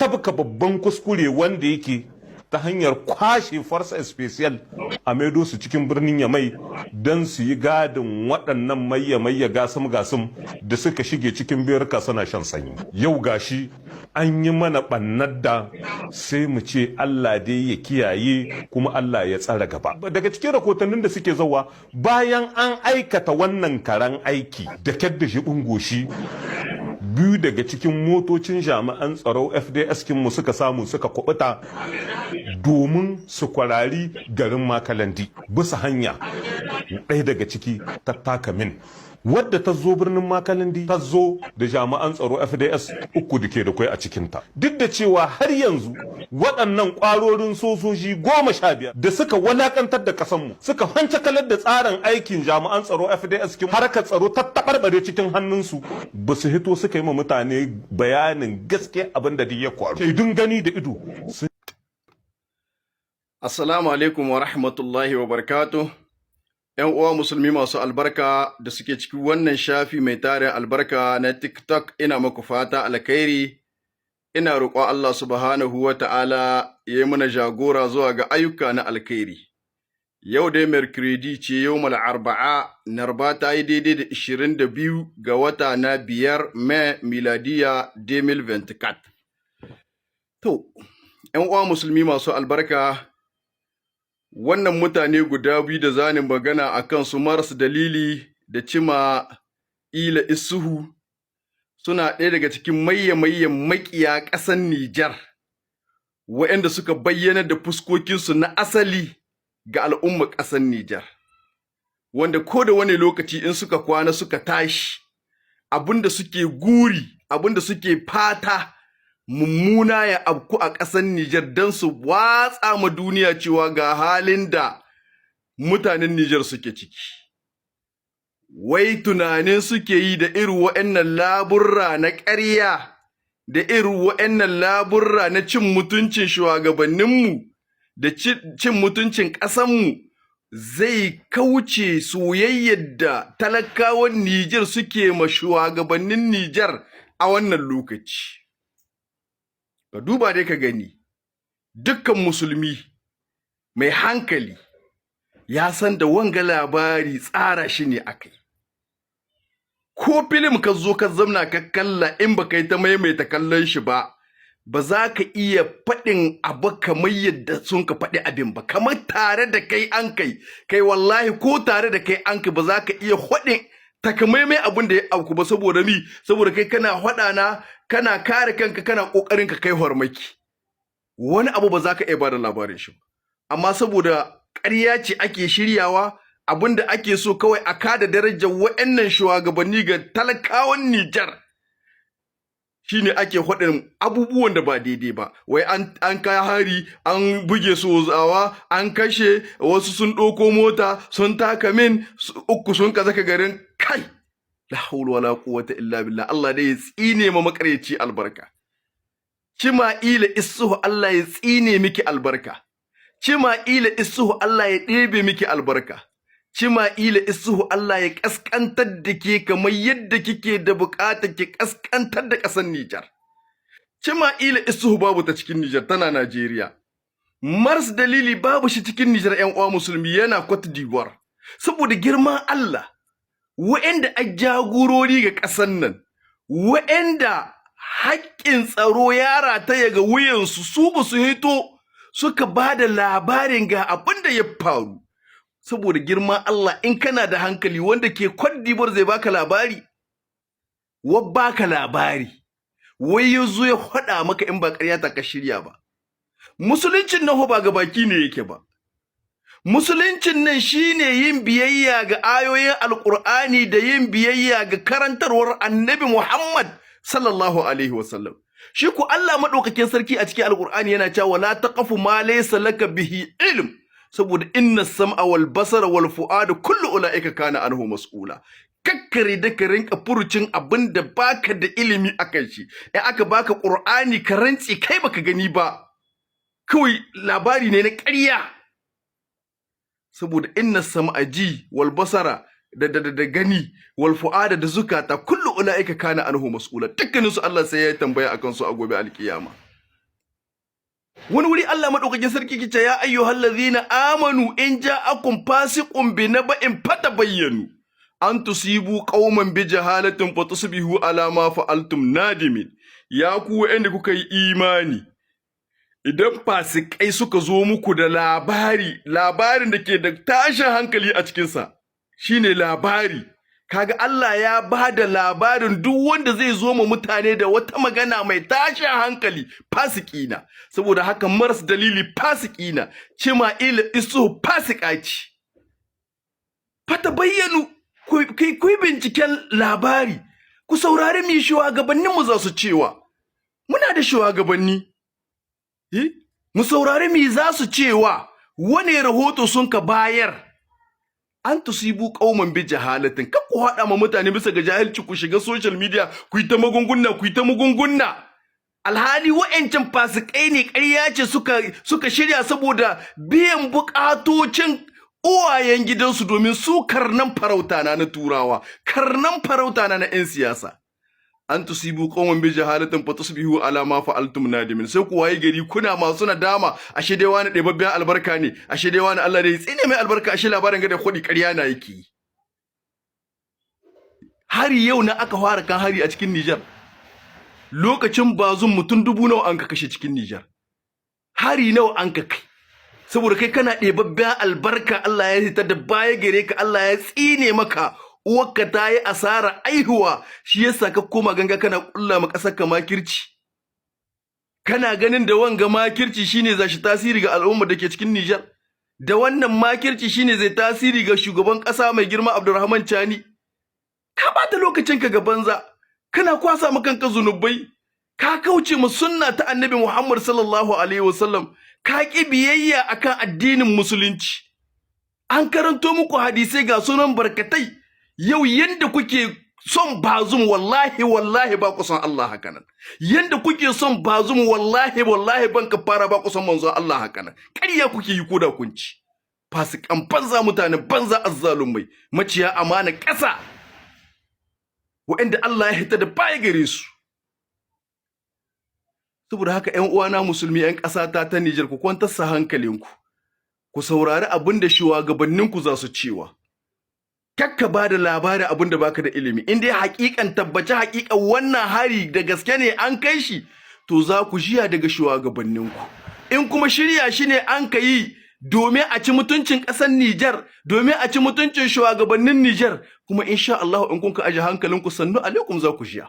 tabka babban kuskure wanda yake ta hanyar kwashe farsa special a maido su cikin birnin Yamai don su yi gadin waɗannan mayya gasum da suka shige cikin biyarka suna shan sanyi. Yau gashi an yi mana ɓannar da sai mu ce Allah dai ya kiyaye kuma Allah ya tsara gaba. Daga cikin rahotannin da suke zauwa bayan an aikata wannan karan aiki da kyadda shi goshi biyu daga cikin motocin jami'an tsaro FDS kinmu suka samu suka kubuta domin su kwarari garin Makalandi bisa hanya ɗaya daga ciki ta taka min wadda ta zo birnin Makalandi ta zo da jami'an tsaro FDS uku da ke da kwai a cikinta duk da cewa har yanzu waɗannan ƙwarorin sojoji 15 da suka walakantar da ƙasanmu suka kalar da tsarin aikin jami'an tsaro FDS kin harkar tsaro ta tabarbare cikin hannunsu ba su hito suka yi ma mutane bayanin gaske abin da ya kwaru shaidun gani da ido. Assalamu alaikum wa rahmatullahi wa barakatuh. ‘Yan uwa musulmi masu albarka da suke cikin wannan shafi mai tarin albarka na TikTok, ina muku fata alkhairi, ina roƙon Allah subhanahu wa ta'ala ya yi mana jagora zuwa ga ayyuka na alkhairi. Yau dai Mercredi ce yau Arba'a, Narba ta yi daidai da 22 ga wata na 5 Mai miladiya 2024. To, ‘yan uwa musulmi masu albarka, wannan mutane guda biyu da zani magana a kansu marasa dalili da cima ila isuhu suna ɗaya daga cikin mayyan makiya ƙasar Nijar waɗanda suka bayyana da fuskokinsu na asali ga al'ummar ƙasar Nijar wanda ko da wani lokaci in suka kwana suka tashi abinda suke guri abinda suke fata mummuna ya abku a ƙasar Nijar don su watsa ma duniya cewa ga halin da mutanen Nijar suke ciki. Wai tunanin suke yi da irin waɗannan laburra na ƙarya, da irin waɗannan laburra na cin mutuncin shugabanninmu, da cin mutuncin ƙasanmu zai kauce soyayyar da talakawan Nijar suke ma shugabannin Nijar a wannan lokaci. Ka duba dai ka gani dukkan musulmi mai hankali ya san da wanga labari tsara shi ne akai. Ko filim ka zo ka zamna ka kalla in baka yi ta maimaita kallon shi ba za ka iya faɗin abu kamar yadda sun ka faɗi abin ba, kamar tare da kai an kai wallahi ko tare da kai an kai ba za ka iya faɗin takamaimai abin da ya auku ba saboda mi saboda kai kana faɗa kana kare kanka kana kokarin ka kai hormaki wani abu ba za ka iya bada labarin shi amma saboda ƙarya ce ake shiryawa abinda ake so kawai a kada darajar waɗannan shugabanni ga talakawan Nijar shine ake faɗin abubuwan da ba daidai ba wai an kai hari an buge su zawa an kashe wasu sun ɗauko mota sun taka min uku sun kaza ka garin kai la hawla wala quwwata illa billah. Allah dai ya tsine ma makareci albarka. Cima'ila isuhu Allah ya tsine miki albarka. Cima'ila isuhu Allah ya ɗebe miki albarka. Cima'ila isuhu Allah ya kaskantar da ke kamar yadda kike da buƙatar ki kaskantar da ƙasar Nijar. Cima'ila isuhu babu ta cikin Nijar, tana Najeriya. Mars dalili babu shi cikin Nijar, ƴan uwa musulmi, yana Cote d'Ivoire. Saboda girman Allah wa'anda a jagorori ga ƙasar nan, wa'anda haƙƙin tsaro ya rataya ga wuyansu, su ba su hito suka ba da labarin ga abin da ya faru. Saboda girman Allah, in kana da hankali wanda ke Cote d'Ivoire zai baka labari, wa baka labari, wai ya zo ya faɗa maka in ba ƙarya ta ka shirya ba. Musuluncin nan ba ga baki ne yake ba. Musuluncin nan shine yin biyayya ga ayoyin Alƙur'ani da yin biyayya ga karantarwar Annabi Muhammad sallallahu alaihi wasallam. Shi ku Allah madaukakin sarki a cikin Alƙur'ani yana cewa la taqafu ma laysa laka bihi ilm, saboda inna sam'a wal basara wal fu'ada kullu ulaika kana anhu mas'ula. Kakkare da ka rinka furucin abin da baka da ilimi akan shi. In aka baka Qur'ani ka rantsi kai baka gani ba, kawai labari ne na ƙarya. Saboda inna sam'a ji wal basara da gani wal fu'ada da zukata kullu ulaika kana anhu mas'ula. Dukkanin su Allah sai ya tambaya akan su a gobe alkiyama. wani wuri Allah madaukakin sarki kice ya ayyuhallazina amanu in ja'akum fasiqun binaba'in fatabayyanu an tusibu qauman bi jahalatin fatusbihu ala ma fa'altum nadimin. Ya ku wa'anda kuka yi imani, idan fasikai suka zo muku da labarin da ke da tashin hankali a cikinsa, shine labari. Kaga Allah ya ba da labarin duk wanda zai zo ma mutane da wata magana mai tashin hankali fasikina. Saboda haka maras dalili fasikina, Cima'ila Isuhu fasika ce. Fata bayyanu ku binciken labari, ku saurari mi shugabanninmu za su cewa. Muna da shugabanni. Mu saurari mi za su cewa, wane rahoto sun ka bayar. An tusibu qauman bi jahalatin, kan ku haɗa ma mutane bisa ga jahilci ku shiga social media ku yi ta magungunna. Alhali wa'ancan fasikai ne, ƙarya ce suka shirya saboda biyan buƙatocin uwayen gidansu, domin su karnan farauta na turawa, karnan farauta na 'yan siyasa. An tusibu qauman bi jahalatin fatusbihu ala ma fa'altum nadimin. Sai ku waye gari kuna masu nadama, ashe dai wani ɗebabben albarka ne, ashe dai wani Allah dai tsine mai albarka, ashe labarin ga da kudi ƙarya na yake. Hari yau na aka fara kan hari a cikin Niger. Lokacin Bazum mutum 1000 nawa an ka kashe cikin Niger. Hari nawa an ka kai. Saboda kai kana ɗebabben albarka, Allah ya hita da baya gare ka, Allah ya tsine maka. Uwarka ta yi asara aihuwa, shi yasa ka koma ganga kana kulla ma ƙasar ka makirci. Kana ganin da wanga makirci shine za shi tasiri ga al'umma da ke cikin Niger? Da wannan makirci shine zai tasiri ga shugaban ƙasa mai girma Abdulrahman Chani? Ka bata lokacin ka ga banza, kana kwasa maka kanka zunubai, ka kauce mu sunna ta Annabi Muhammad sallallahu alaihi wasallam, ka ki biyayya akan addinin musulunci. An karanto muku hadisai ga sunan barkatai. Yau yanda kuke son Bazum, wallahi ba ku son Allah haka nan. Yanda kuke son Bazum, wallahi ban ka fara ba ku son manzon Allah haka nan. Ƙarya kuke yi ko da kunci. Fasikan banza, mutanen banza, azzalumai, maciya amana ƙasa, wa'anda Allah ya hita da baya gare su. Saboda haka ƴan uwana musulmi, ƴan ƙasa ta Niger, ku kwantar sa hankalinku. Ku saurari abin da shugabanninku za su cewa. Kakka ba da labarin abin da baka da ilimi. In dai hakikan tabbaci hakikan wannan hari da gaske ne an kai shi, to za ku jiya daga shugabanninku. In kuma shirya shi ne an ka yi domin a ci mutuncin ƙasar Niger, domin a ci mutuncin shugabannin Niger, kuma insha Allah in kun ka aje hankalinku, sannu alaikum za ku jiya.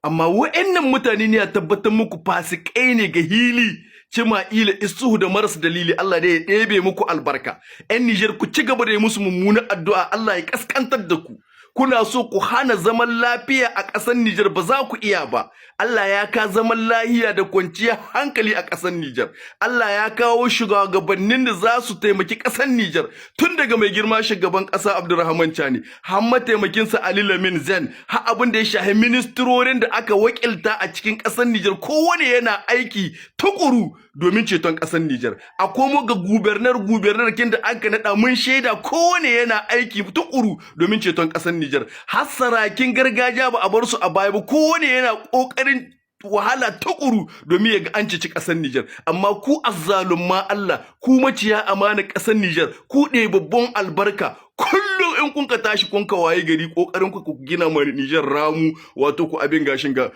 Amma wa'annan mutane ne ya tabbatar muku fasikai ne ga hili. Cima'ila Isuhu da maras dalili, Allah dai ya ɗebe muku albarka. 'Yan Niger ku ci gaba da yi musu mummunan addu'a, Allah ya kaskantar da ku. Kuna so ku hana zaman lafiya a ƙasar Niger, ba za ku iya ba. Allah ya ka zaman lahiya da kwanciyar hankali a ƙasar Niger. Allah ya kawo shugabannin da za su taimaki ƙasar Niger, tun daga mai girma shugaban ƙasa Abdulrahman Chani, har mataimakinsa Ali Lamin Zen, har abin da ya shahi ministrorin da aka wakilta a cikin ƙasar Niger, kowane yana aiki tukuru domin ceton ƙasar Niger. A komo ga gubernar kin da aka naɗa, mun shaida kowane yana aiki tukuru domin ceton ƙasar Niger. Har sarakin gargajiya ba a bar su a baya ba, kowane yana ƙoƙarin wahala tukuru domin ya ga an cici ƙasar Niger. Amma ku azzalumma Allah, ku maciya amana ƙasar Niger, ku babban albarka, kullum in kun ka tashi kun ka waye gari ƙoƙarin ku gina ma Niger ramu, wato ku abin gashin ga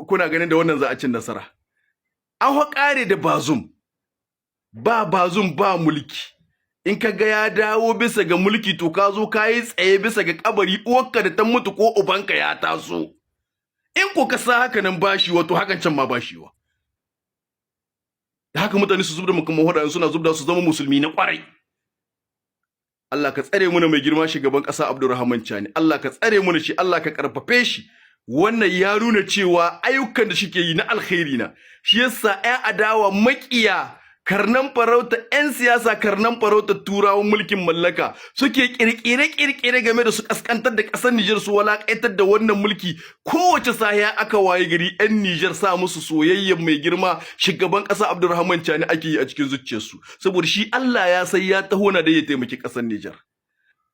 kuna ganin da wannan za a cin nasara. An haƙare da Bazum, ba Bazum ba mulki. In ka ga ya dawo bisa ga mulki, to ka zo ka yi tsaye bisa ga kabari, uwarka da ta mutu ko ubanka ya taso. In ko ka sa haka nan bashi, wato hakan can ma bashiwa. Da haka mutane su zubda mukamman hoda, suna zubda su zama musulmi na kwarai. Allah ka tsare mu mai girma shugaban ƙasa Abdulrahman Chani. Allah ka tsare mu shi, Allah ka karfafe shi. Wannan ya nuna cewa ayyukan da shike yi na alkhairi na. Shi yasa ƴan adawa makiya, karnan farauta, 'yan siyasa karnan farauta turawan mulkin mallaka suke kirkire game da su kaskantar da ƙasar Niger, su walakaitar da wannan mulki. Kowace sahiya aka waye gari 'yan Niger sa musu soyayyen mai girma shugaban ƙasa Abdulrahman Chani ake yi a cikin zuciyarsu, saboda shi Allah ya sai ya taho na da ya taimaki ƙasar Niger.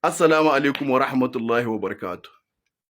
Assalamu alaikum wa rahmatullahi wa barakatuh.